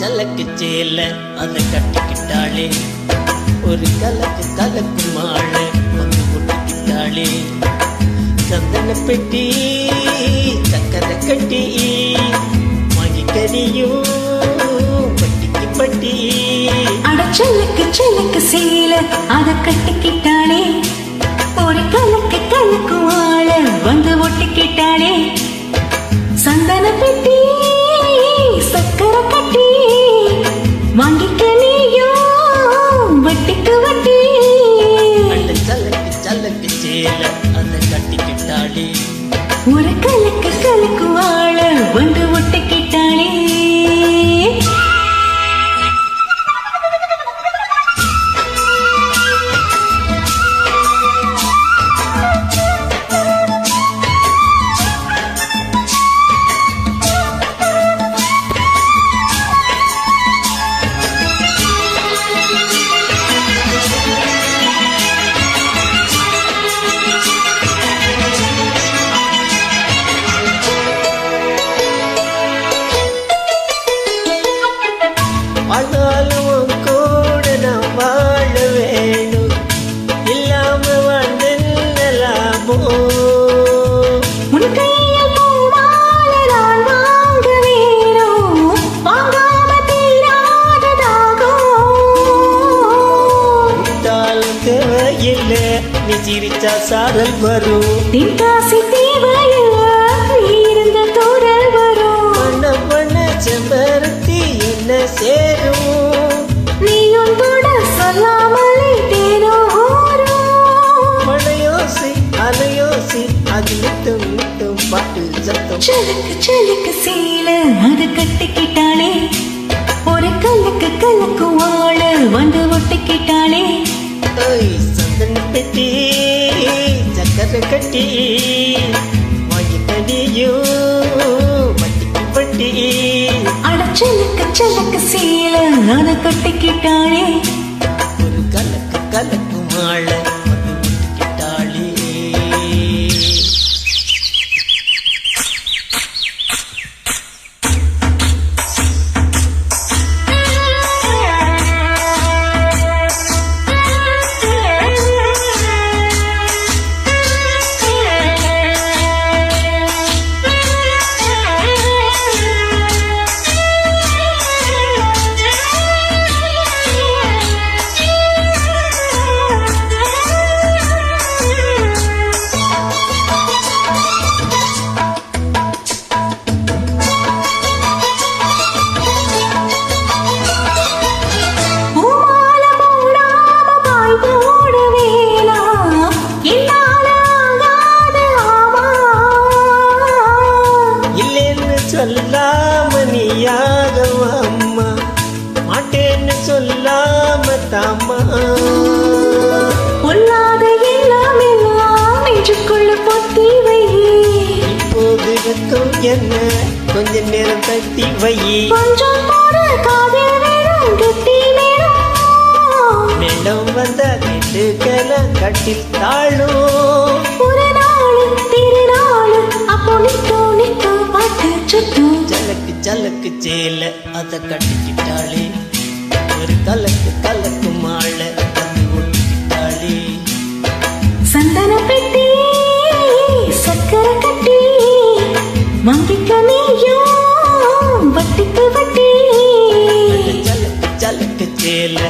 கலக்கு சேல அதை கட்டிக்கிட்டாளே, ஒரு கலக்கு கலக்கு மாலை வந்து கொட்டிக்கிட்டாளே. சந்தன பெட்டி சக்கரை கட்டி வாங்கிக்கறியும் பட்டிக்கு பட்டி. அடச்சலுக்கு செலுக்கு சேல அதை கட்டிக்கிட்டாளே, ஒரு கலக்கு கலக்கு மாலை வந்து ஒட்டிக்கிட்டாளே. சந்தன பெட்டி சக்கரை கட்டி வாங்கிக்க நீயும் வட்டிக்கு வட்டி. அந்த சலக்கு சலக்கு சேல அதை கட்டிக்கிட்டாளே, ஒரு கலக்கு கலக்கு வாழ வந்து ஒட்டிக்கிட்டாளே. ஆனாலும் கூட நான் வாழ வேணும், இல்லாம வாழ்ந்தலாமோ. உன் கையில் பூமால நான் வாங்க வேணும், வாங்காம தீராததாகும். விட்டாலும் தேவையில்லை, நீ சிரிச்சா சாரல் வரும். தின்காசி தேவையில்லை, இருந்த தூரல் வரும். பண்ண பண்ண செம்பருத்தி என்ன சேரும், நீ உன்போட சொல்லாமலே தேனோ ஊரும். மழையோசி அலையோசி அது நிட்டும் நிட்டும் பாட்டு சத்தம். சலுக்கு சலுக்கு சேல அது கட்டிக்கிட்டாளே, ஒரு கலக்கு கலக்கு வாழ வந்து ஒட்டிக்கிட்டாளே. சந்தன பெட்டி சக்கரை கட்டி வாங்கிக்கடியும் வட்டிக்கு வட்டி. அடச்சலுக்கு சலுக்கு சேல அது கட்டிக்கிட்டாளே, ஒரு கலக்கு கலக்கு மாலை வந்து ஒட்டிக்கிட்டாளே. சொல்லாம நீயாகவா அம்மா, மாட்டேன்னு சொல்லாம தாமா. பொல்லாத எல்லாம் எல்லாம் நெஞ்சுக்குள்ள பொத்தி வை. இப்போது வெக்கம் என்ன கொஞ்ச நேரம் தட்டி வை. கொஞ்சம் போற காதல் வேணும் கெட்டி வேணும். மேடம் வந்த கெட்டுக்கெல்லாம் கட்டில் தாழும். ஒரு நாள் திருநாள் அப்போ நித்தோ நித்தோ பாட்டு சுத்தும். ஜலக்கு ஜலக்கு சேல அதை கட்டிக்கிட்டாளே, ஒரு கலக்கு கலக்கு மாலை வந்து ஒட்டிக்கிட்டாளே. சந்தன பெட்டி சக்கரை கட்டி வாங்கிக்க நீயும் வட்டிக்கு வட்டி. ஜலக்கு ஜலக்கு சேல